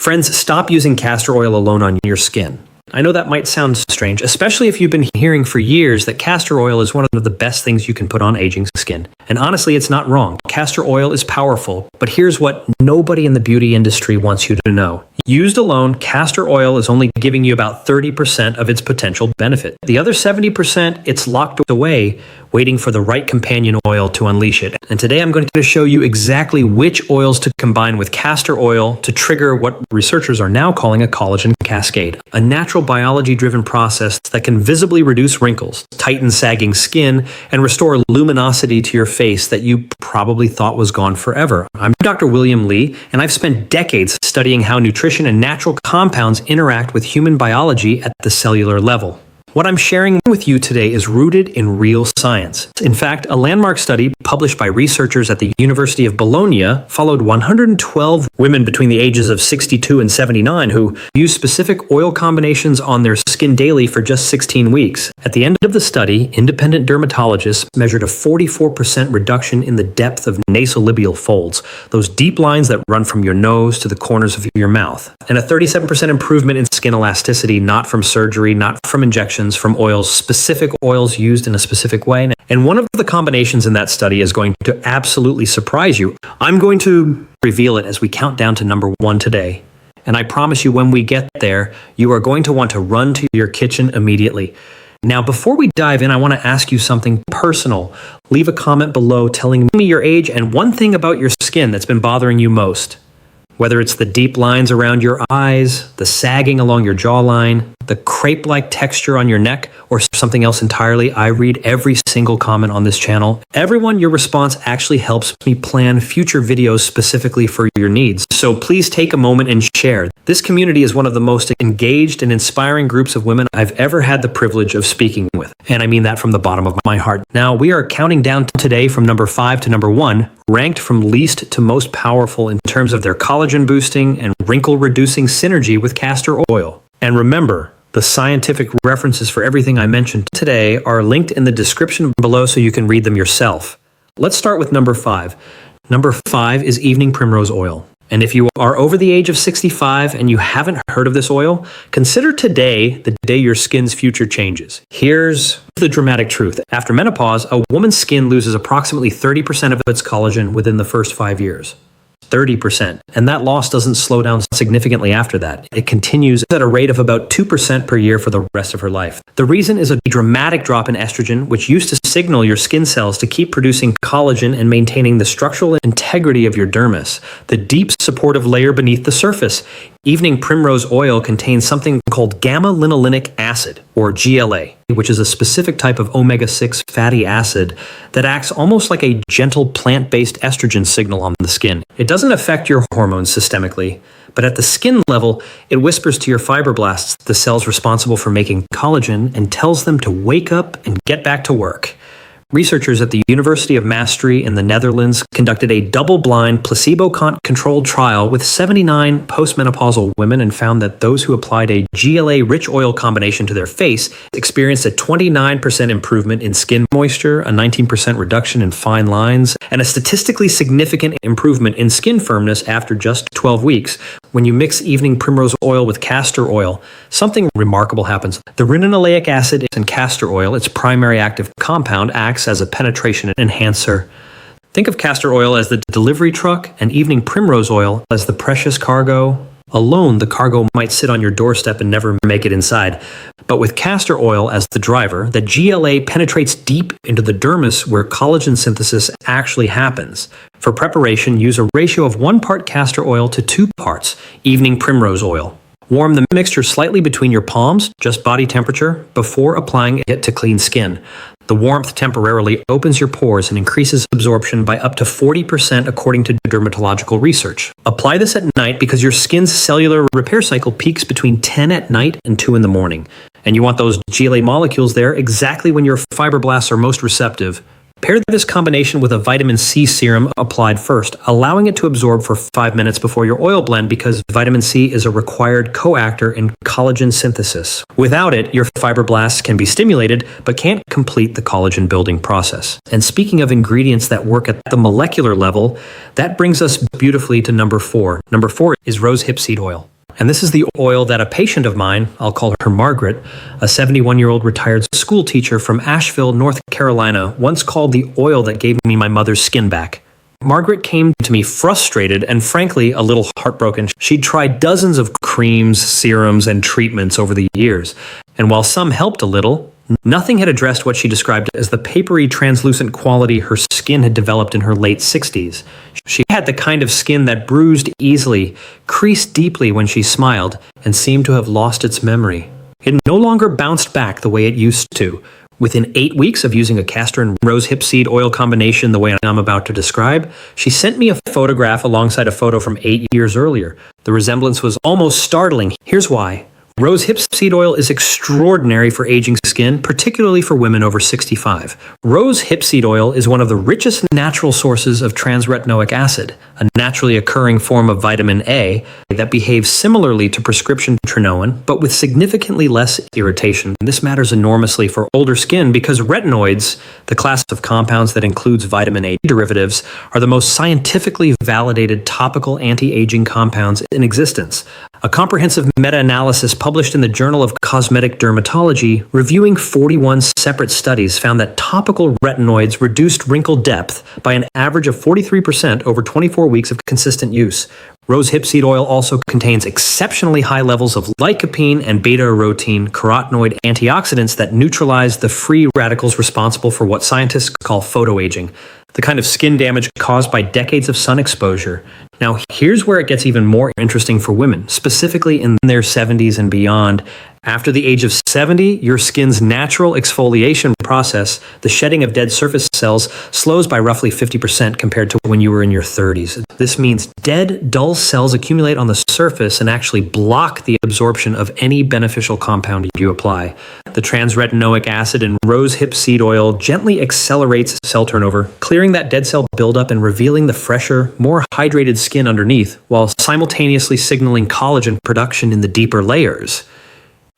Friends, stop using castor oil alone on your skin. I know that might sound strange, especially if you've been hearing for years that castor oil is one of the best things you can put on aging skin. And honestly, it's not wrong. Castor oil is powerful, but here's what nobody in the beauty industry wants you to know. Used alone, castor oil is only giving you about 30% of its potential benefit. The other 70%, it's locked away, waiting for the right companion oil to unleash it. And today I'm going to show you exactly which oils to combine with castor oil to trigger what researchers are now calling a collagen cascade, a natural biology-driven process that can visibly reduce wrinkles, tighten sagging skin, and restore luminosity to your face that you probably thought was gone forever. I'm Dr. William Lee, and I've spent decades studying how nutrition and natural compounds interact with human biology at the cellular level. What I'm sharing with you today is rooted in real science. In fact, a landmark study published by researchers at the University of Bologna followed 112 women between the ages of 62 and 79 who used specific oil combinations on their skin daily for just 16 weeks. At the end of the study, independent dermatologists measured a 44% reduction in the depth of nasolabial folds, those deep lines that run from your nose to the corners of your mouth, and a 37% improvement in skin elasticity, not from surgery, not from injections, from oils, specific oils used in a specific way. And one of the combinations in that study is going to absolutely surprise you. I'm going to reveal it as we count down to number 1 today. And I promise you, when we get there, you are going to want to run to your kitchen immediately. Now, before we dive in, I want to ask you something personal. Leave a comment below telling me your age and one thing about your skin that's been bothering you most. Whether it's the deep lines around your eyes, the sagging along your jawline, the crepe-like texture on your neck, or something else entirely, I read every single comment on this channel. Everyone, your response actually helps me plan future videos specifically for your needs. So please take a moment and share. This community is one of the most engaged and inspiring groups of women I've ever had the privilege of speaking with. And I mean that from the bottom of my heart. Now, we are counting down today from number 5 to number 1, ranked from least to most powerful in terms of their collagen boosting and wrinkle reducing synergy with castor oil. And remember, the scientific references for everything I mentioned today are linked in the description below so you can read them yourself. Let's start with number 5. Number 5 is evening primrose oil. And if you are over the age of 65 and you haven't heard of this oil, consider today the day your skin's future changes. Here's the dramatic truth. After menopause, a woman's skin loses approximately 30% of its collagen within the first 5 years. 30%. And that loss doesn't slow down significantly after that. It continues at a rate of about 2% per year for the rest of her life. The reason is a dramatic drop in estrogen, which used to signal your skin cells to keep producing collagen and maintaining the structural integrity of your dermis, the deep supportive layer beneath the surface. Evening primrose oil contains something called gamma-linolenic acid, or GLA, which is a specific type of omega-6 fatty acid that acts almost like a gentle plant-based estrogen signal on the skin. It doesn't affect your hormones systemically, but at the skin level, it whispers to your fibroblasts, the cells responsible for making collagen, and tells them to wake up and get back to work. Researchers at the University of Maastricht in the Netherlands conducted a double-blind, placebo-controlled trial with 79 post-menopausal women and found that those who applied a GLA-rich oil combination to their face experienced a 29% improvement in skin moisture, a 19% reduction in fine lines, and a statistically significant improvement in skin firmness after just 12 weeks. When you mix evening primrose oil with castor oil, something remarkable happens. The renoleic acid in castor oil, its primary active compound, acts as a penetration enhancer. Think of castor oil as the delivery truck and evening primrose oil as the precious cargo. Alone, the cargo might sit on your doorstep and never make it inside. But with castor oil as the driver, the GLA penetrates deep into the dermis where collagen synthesis actually happens. For preparation, use a ratio of 1 part castor oil to 2 parts evening primrose oil. Warm the mixture slightly between your palms, just body temperature, before applying it to clean skin. The warmth temporarily opens your pores and increases absorption by up to 40% according to dermatological research. Apply this at night because your skin's cellular repair cycle peaks between 10 at night and 2 in the morning. And you want those GLA molecules there exactly when your fibroblasts are most receptive. Pair this combination with a vitamin C serum applied first, allowing it to absorb for 5 minutes before your oil blend because vitamin C is a required coactor in collagen synthesis. Without it, your fibroblasts can be stimulated but can't complete the collagen building process. And speaking of ingredients that work at the molecular level, that brings us beautifully to number 4. Number 4 is rosehip seed oil. And this is the oil that a patient of mine, I'll call her Margaret, a 71-year-old retired school teacher from Asheville, North Carolina, once called the oil that gave me my mother's skin back. Margaret came to me frustrated and frankly a little heartbroken. She'd tried dozens of creams, serums, and treatments over the years, and while some helped a little, nothing had addressed what she described as the papery, translucent quality her skin had developed in her late 60s. She had the kind of skin that bruised easily, creased deeply when she smiled, and seemed to have lost its memory. It no longer bounced back the way it used to. Within 8 weeks of using a castor and rosehip seed oil combination the way I'm about to describe, she sent me a photograph alongside a photo from 8 years earlier. The resemblance was almost startling. Here's why. Rosehip seed oil is extraordinary for aging skin, particularly for women over 65. Rosehip seed oil is one of the richest natural sources of trans-retinoic acid, a naturally occurring form of vitamin A that behaves similarly to prescription tretinoin, but with significantly less irritation. This matters enormously for older skin because retinoids, the class of compounds that includes vitamin A derivatives, are the most scientifically validated topical anti-aging compounds in existence. A comprehensive meta-analysis published in the Journal of Cosmetic Dermatology, reviewing 41 separate studies, found that topical retinoids reduced wrinkle depth by an average of 43% over 24 weeks of consistent use. Rosehip seed oil also contains exceptionally high levels of lycopene and beta-carotene carotenoid antioxidants that neutralize the free radicals responsible for what scientists call photoaging, the kind of skin damage caused by decades of sun exposure. Now, here's where it gets even more interesting for women, specifically in their 70s and beyond. After the age of 70, your skin's natural exfoliation process, the shedding of dead surface cells, slows by roughly 50% compared to when you were in your 30s. This means dead, dull cells accumulate on the surface and actually block the absorption of any beneficial compound you apply. The trans-retinoic acid in rosehip seed oil gently accelerates cell turnover, clearing that dead cell buildup and revealing the fresher, more hydrated skin underneath, while simultaneously signaling collagen production in the deeper layers.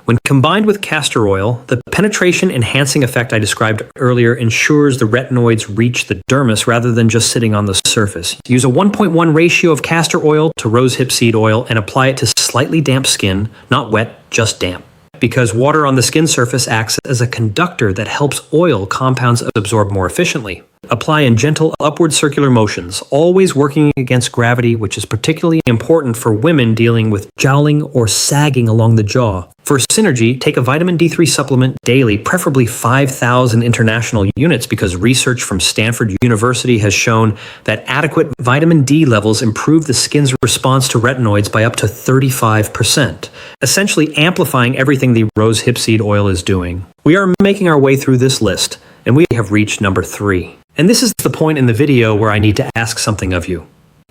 When combined with castor oil, the penetration-enhancing effect I described earlier ensures the retinoids reach the dermis rather than just sitting on the surface. Use a 1.1 ratio of castor oil to rosehip seed oil and apply it to slightly damp skin, not wet, just damp. Because water on the skin surface acts as a conductor that helps oil compounds absorb more efficiently. Apply in gentle upward circular motions, always working against gravity, which is particularly important for women dealing with jowling or sagging along the jaw. For synergy, take a vitamin D3 supplement daily, preferably 5,000 international units, because research from Stanford University has shown that adequate vitamin D levels improve the skin's response to retinoids by up to 35%, essentially amplifying everything the rosehip seed oil is doing. We are making our way through this list, and we have reached number 3. And this is the point in the video where I need to ask something of you.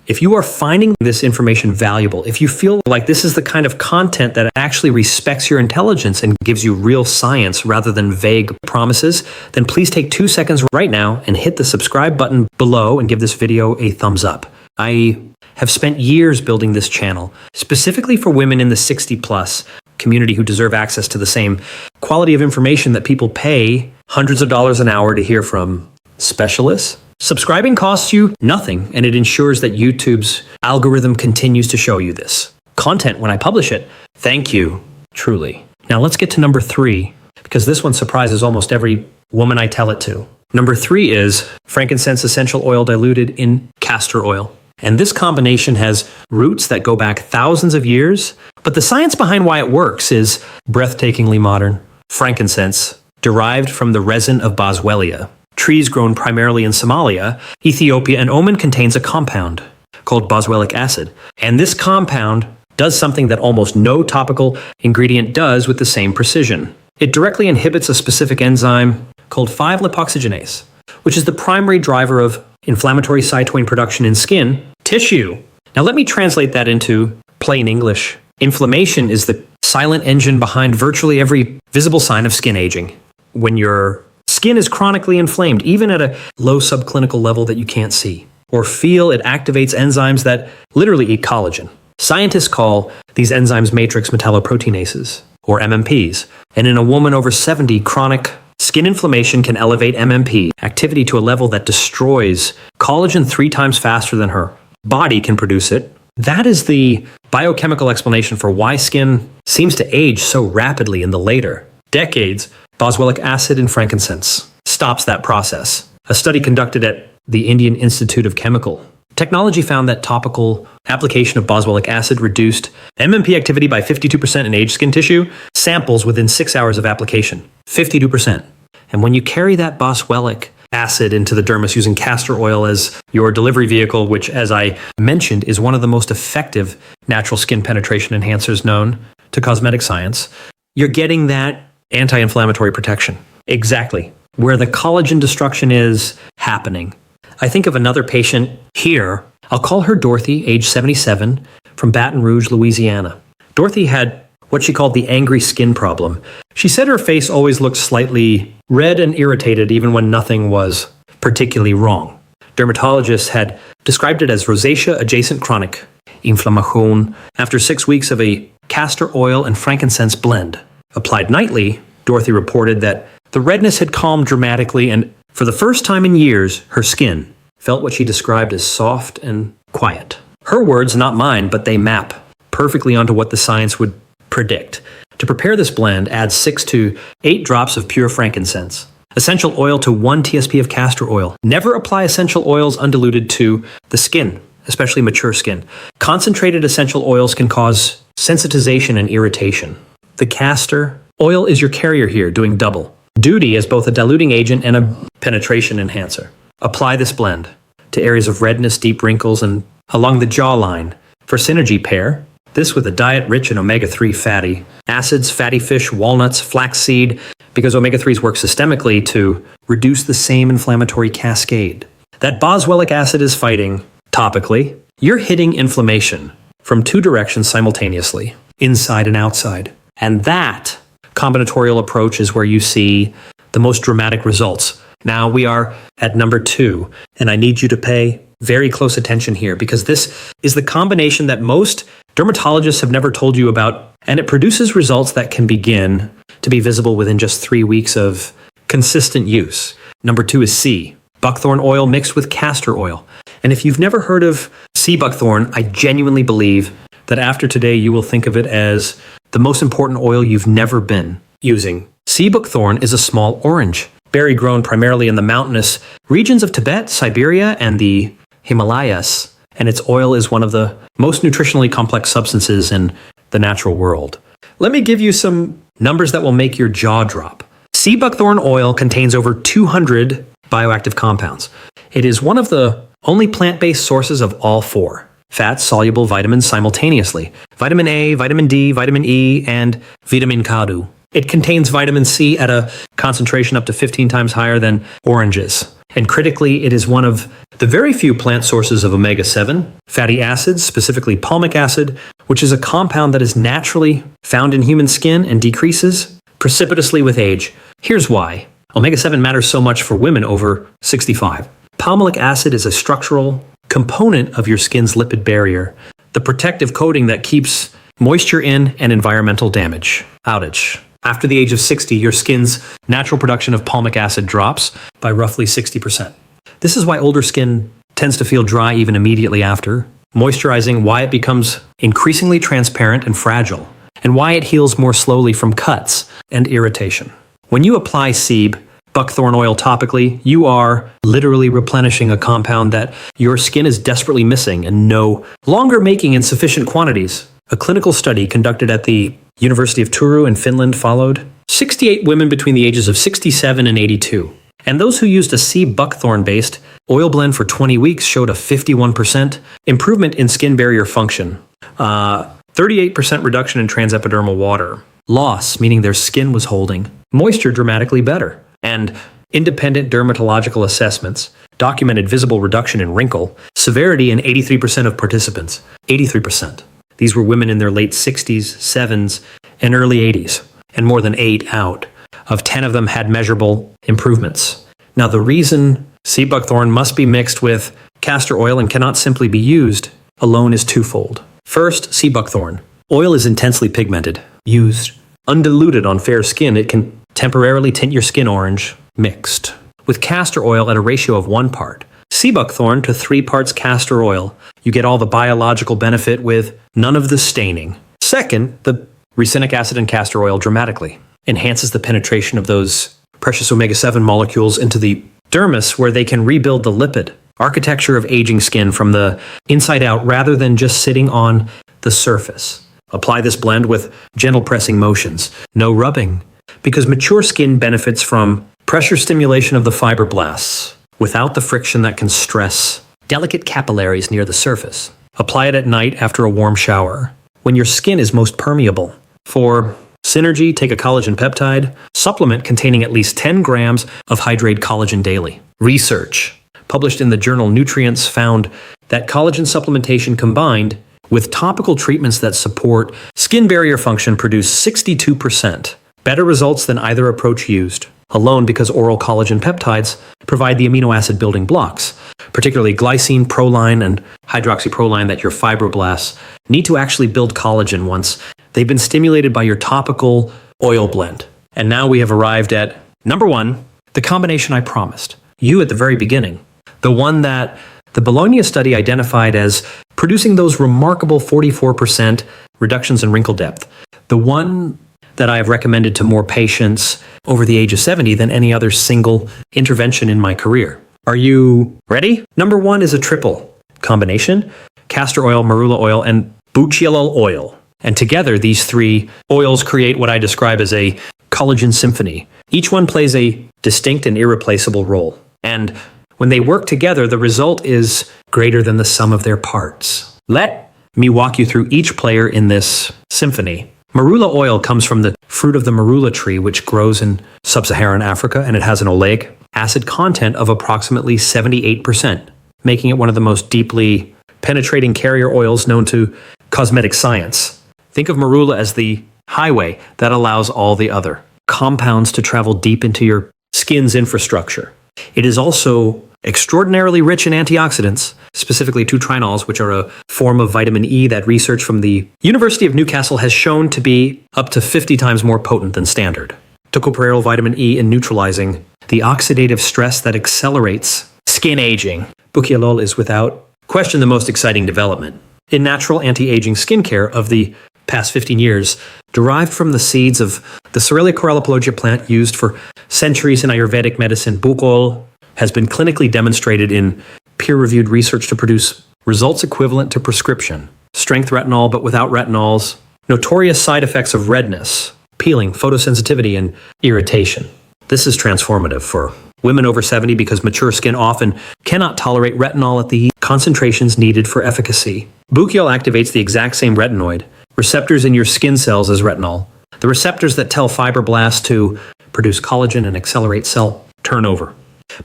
If you are finding this information valuable, if you feel like this is the kind of content that actually respects your intelligence and gives you real science rather than vague promises, then please take 2 seconds right now and hit the subscribe button below and give this video a thumbs up. I have spent years building this channel, specifically for women in the 60+ community who deserve access to the same quality of information that people pay hundreds of dollars an hour to hear from specialists. Subscribing costs you nothing, and it ensures that YouTube's algorithm continues to show you this content when I publish it. Thank you, truly. Now let's get to number 3, because this one surprises almost every woman I tell it to. Number 3 is frankincense essential oil diluted in castor oil. And this combination has roots that go back thousands of years, but the science behind why it works is breathtakingly modern. Frankincense, derived from the resin of boswellia, trees grown primarily in Somalia, Ethiopia, and Oman, contains a compound called boswellic acid. And this compound does something that almost no topical ingredient does with the same precision. It directly inhibits a specific enzyme called 5-lipoxygenase, which is the primary driver of inflammatory cytokine production in skin tissue. Now let me translate that into plain English. Inflammation is the silent engine behind virtually every visible sign of skin aging. When your skin is chronically inflamed, even at a low subclinical level that you can't see or feel, it activates enzymes that literally eat collagen. Scientists call these enzymes matrix metalloproteinases, or MMPs. And in a woman over 70, chronic skin inflammation can elevate MMP activity to a level that destroys collagen 3 times faster than her body can produce it. That is the biochemical explanation for why skin seems to age so rapidly in the later decades. Boswellic acid in frankincense stops that process. A study conducted at the Indian Institute of Chemical Technology found that topical application of boswellic acid reduced MMP activity by 52% in aged skin tissue samples within 6 hours of application. 52%. And when you carry that boswellic acid into the dermis using castor oil as your delivery vehicle, which, as I mentioned, is one of the most effective natural skin penetration enhancers known to cosmetic science, you're getting that anti-inflammatory protection. Exactly where the collagen destruction is happening. I think of another patient here. I'll call her Dorothy, age 77, from Baton Rouge, Louisiana. Dorothy had what she called the angry skin problem. She said her face always looked slightly red and irritated even when nothing was particularly wrong. Dermatologists had described it as rosacea adjacent chronic inflammation after 6 weeks of a castor oil and frankincense blend. Applied nightly, Dorothy reported that the redness had calmed dramatically, and for the first time in years, her skin felt what she described as soft and quiet. Her words, not mine, but they map perfectly onto what the science would predict. To prepare this blend, add 6 to 8 drops of pure frankincense, essential oil to 1 TSP of castor oil. Never apply essential oils undiluted to the skin, especially mature skin. Concentrated essential oils can cause sensitization and irritation. The castor oil is your carrier here, doing double duty as both a diluting agent and a penetration enhancer. Apply this blend to areas of redness, deep wrinkles, and along the jawline. For synergy, pair this with a diet rich in omega-3 fatty acids, fatty fish, walnuts, flaxseed, because omega-3s work systemically to reduce the same inflammatory cascade that boswellic acid is fighting topically. You're hitting inflammation from 2 directions simultaneously, inside and outside. And that combinatorial approach is where you see the most dramatic results. Now we are at number 2, and I need you to pay very close attention here because this is the combination that most dermatologists have never told you about, and it produces results that can begin to be visible within just 3 weeks of consistent use. Number 2 is C, buckthorn oil mixed with castor oil. And if you've never heard of C. buckthorn, I genuinely believe that after today you will think of it as the most important oil you've never been using. C. buckthorn is a small orange berry grown primarily in the mountainous regions of Tibet, Siberia, and the Himalayas, and its oil is one of the most nutritionally complex substances in the natural world. Let me give you some numbers that will make your jaw drop. C. buckthorn oil contains over 200 bioactive compounds. It is one of the only plant-based sources of all 4 fat-soluble vitamins simultaneously: vitamin A, vitamin D, vitamin E, and vitamin K2. It contains vitamin C at a concentration up to 15 times higher than oranges. And critically, it is one of the very few plant sources of omega-7 fatty acids, specifically palmic acid, which is a compound that is naturally found in human skin and decreases precipitously with age. Here's why. Omega-7 matters so much for women over 65. Palmic acid is a structural component of your skin's lipid barrier, the protective coating that keeps moisture in and environmental damage outage. After the age of 60, your skin's natural production of palmic acid drops by roughly 60%. This is why older skin tends to feel dry even immediately after moisturizing, why it becomes increasingly transparent and fragile, and why it heals more slowly from cuts and irritation. When you apply SEEB, buckthorn oil topically, you are literally replenishing a compound that your skin is desperately missing and no longer making in sufficient quantities. A clinical study conducted at the University of Turku in Finland followed 68 women between the ages of 67 and 82. And those who used a C. buckthorn-based oil blend for 20 weeks showed a 51% improvement in skin barrier function, 38% reduction in transepidermal water loss, meaning their skin was holding moisture dramatically better, and independent dermatological assessments documented visible reduction in wrinkle severity in 83% of participants. 83%. These were women in their late 60s, 7s, and early 80s, and more than 8 out of 10 of them had measurable improvements. Now, the reason C. buckthorn must be mixed with castor oil and cannot simply be used alone is twofold. First, C. buckthorn oil is intensely pigmented. Used undiluted on fair skin, it can temporarily tint your skin orange. Mixed with castor oil at a ratio of 1 part. C. buckthorn to 3 parts castor oil. You get all the biological benefit with none of the staining. Second, the ricinic acid in castor oil dramatically enhances the penetration of those precious omega-7 molecules into the dermis, where they can rebuild the lipid architecture of aging skin from the inside out rather than just sitting on the surface. Apply this blend with gentle pressing motions, no rubbing, because mature skin benefits from pressure stimulation of the fibroblasts without the friction that can stress delicate capillaries near the surface. Apply it at night after a warm shower, when your skin is most permeable. For synergy, take a collagen peptide supplement containing at least 10 grams of hydrated collagen daily. Research published in the journal Nutrients found that collagen supplementation combined with topical treatments that support skin barrier function produce 62% better results than either approach used alone, because oral collagen peptides provide the amino acid building blocks, particularly glycine, proline, and hydroxyproline, that your fibroblasts need to actually build collagen once they've been stimulated by your topical oil blend. And now we have arrived at number one, the combination I promised you at the very beginning, the one that the Bologna study identified as producing those remarkable 44% reductions in wrinkle depth, the one that I have recommended to more patients over the age of 70 than any other single intervention in my career. Are you ready? Number one is a triple combination: castor oil, marula oil, and Bakuchiol oil. And together, these three oils create what I describe as a collagen symphony. Each one plays a distinct and irreplaceable role. And when they work together, the result is greater than the sum of their parts. Let me walk you through each player in this symphony. Marula oil comes from the fruit of the marula tree, which grows in sub-Saharan Africa, and it has an oleic acid content of approximately 78%, making it one of the most deeply penetrating carrier oils known to cosmetic science. Think of marula as the highway that allows all the other compounds to travel deep into your skin's infrastructure. It is also extraordinarily rich in antioxidants, specifically 2-trinols, which are a form of vitamin E that research from the University of Newcastle has shown to be up to 50 times more potent than standard. Tocopherol vitamin E in neutralizing the oxidative stress that accelerates skin aging. Buckthorn is without question the most exciting development in natural anti-aging skincare of the past 15 years, derived from the seeds of the Cerealia corallopalogia plant used for centuries in Ayurvedic medicine. Buckthorn has been clinically demonstrated in peer-reviewed research to produce results equivalent to prescription strength retinol, but without retinols, notorious side effects of redness, peeling, photosensitivity, and irritation. This is transformative for women over 70 because mature skin often cannot tolerate retinol at the concentrations needed for efficacy. Buckthorn activates the exact same retinoid receptors in your skin cells as retinol, the receptors that tell fibroblasts to produce collagen and accelerate cell turnover.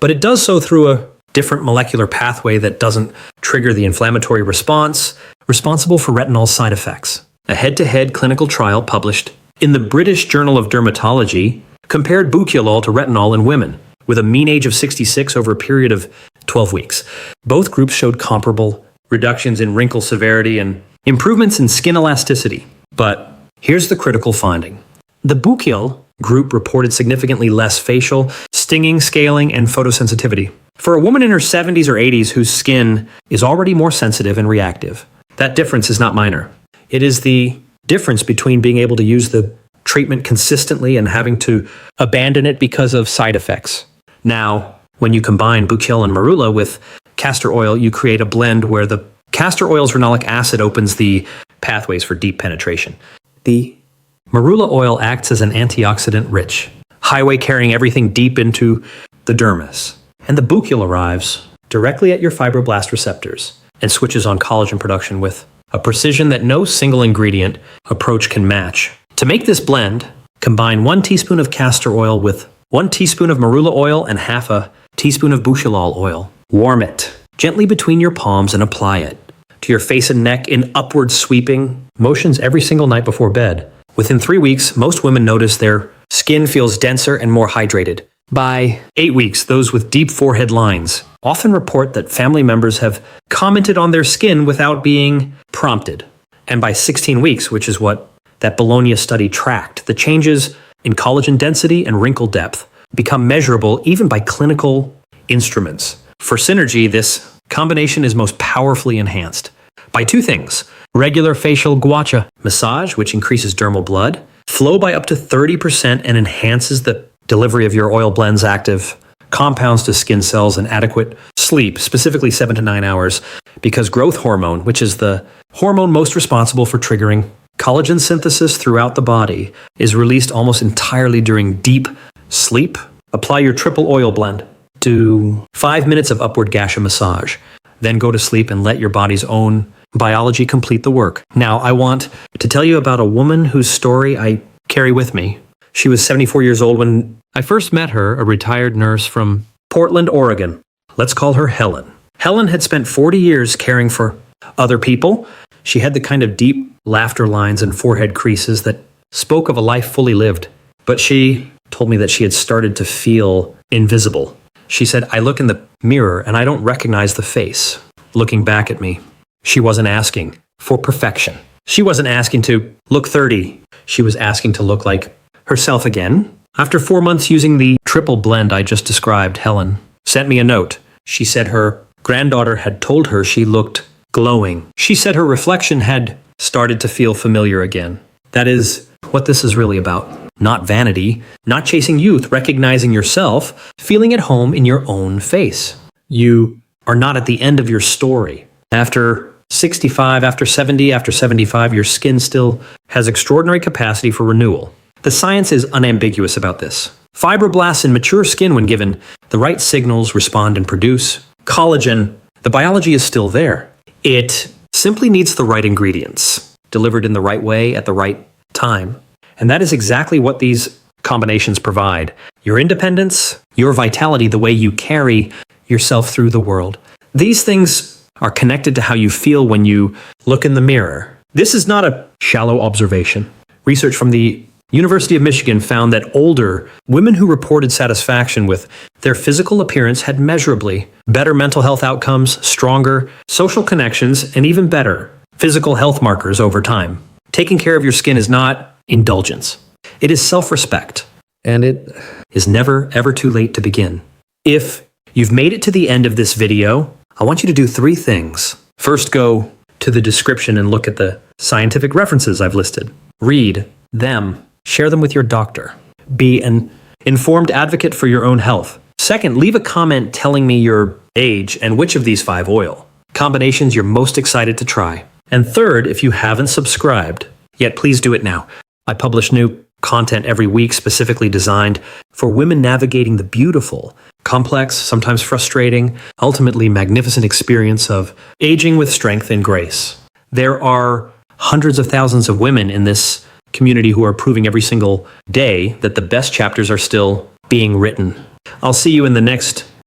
But it does so through a different molecular pathway that doesn't trigger the inflammatory response responsible for retinol's side effects. A head-to-head clinical trial published in the British Journal of Dermatology compared Buckthorn to retinol in women with a mean age of 66 over a period of 12 weeks. Both groups showed comparable reductions in wrinkle severity and improvements in skin elasticity. But here's the critical finding. The Buckthorn group reported significantly less facial, stinging, scaling, and photosensitivity. For a woman in her 70s or 80s whose skin is already more sensitive and reactive, that difference is not minor. It is the difference between being able to use the treatment consistently and having to abandon it because of side effects. Now, when you combine Buckthorn and marula with castor oil, you create a blend where the castor oil's renolic acid opens the pathways for deep penetration. The marula oil acts as an antioxidant-rich highway carrying everything deep into the dermis. And the Buckthorn arrives directly at your fibroblast receptors and switches on collagen production with a precision that no single ingredient approach can match. To make this blend, combine 1 teaspoon of castor oil with 1 teaspoon of marula oil and half a teaspoon of Bakuchiol oil. Warm it gently between your palms and apply it to your face and neck in upward sweeping motions every single night before bed. Within 3 weeks, most women notice their skin feels denser and more hydrated. By 8 weeks, those with deep forehead lines often report that family members have commented on their skin without being prompted. And by 16 weeks, which is what that Bologna study tracked, the changes in collagen density and wrinkle depth become measurable even by clinical instruments. For synergy, this combination is most powerfully enhanced by 2 things: regular facial gua sha massage, which increases dermal blood, flow by up to 30% and enhances the delivery of your oil blend's active compounds to skin cells, and adequate sleep, specifically 7 to 9 hours, because growth hormone, which is the hormone most responsible for triggering collagen synthesis throughout the body, is released almost entirely during deep sleep. Apply your triple oil blend. Do 5 minutes of upward gasha massage. Then go to sleep and let your body's own biology complete the work. Now, I want to tell you about a woman whose story I carry with me. She was 74 years old when I first met her, a retired nurse from Portland, Oregon. Let's call her Helen. Helen had spent 40 years caring for other people. She had the kind of deep laughter lines and forehead creases that spoke of a life fully lived. But she told me that she had started to feel invisible. She said, I look in the mirror and I don't recognize the face looking back at me. She wasn't asking for perfection. She wasn't asking to look 30. She was asking to look like herself again. After 4 months using the triple blend I just described, Helen sent me a note. She said her granddaughter had told her she looked glowing. She said her reflection had started to feel familiar again. That is what this is really about. Not vanity, not chasing youth, recognizing yourself, feeling at home in your own face. You are not at the end of your story. After 65, after 70, after 75, your skin still has extraordinary capacity for renewal. The science is unambiguous about this. Fibroblasts in mature skin, when given the right signals, respond and produce collagen. The biology is still there. It simply needs the right ingredients, delivered in the right way at the right time. And that is exactly what these combinations provide. Your independence, your vitality, the way you carry yourself through the world. These things are connected to how you feel when you look in the mirror. This is not a shallow observation. Research from the University of Michigan found that older women who reported satisfaction with their physical appearance had measurably better mental health outcomes, stronger social connections, and even better physical health markers over time. Taking care of your skin is not indulgence. It is self-respect, and it is never, ever too late to begin. If you've made it to the end of this video, I want you to do 3 things. First, go to the description and look at the scientific references I've listed. Read them. Share them with your doctor. Be an informed advocate for your own health. Second, leave a comment telling me your age and which of these 5 oil combinations you're most excited to try. And third, if you haven't subscribed yet, please do it now. I publish new content every week specifically designed for women navigating the beautiful, complex, sometimes frustrating, ultimately magnificent experience of aging with strength and grace. There are hundreds of thousands of women in this community who are proving every single day that the best chapters are still being written. I'll see you in the next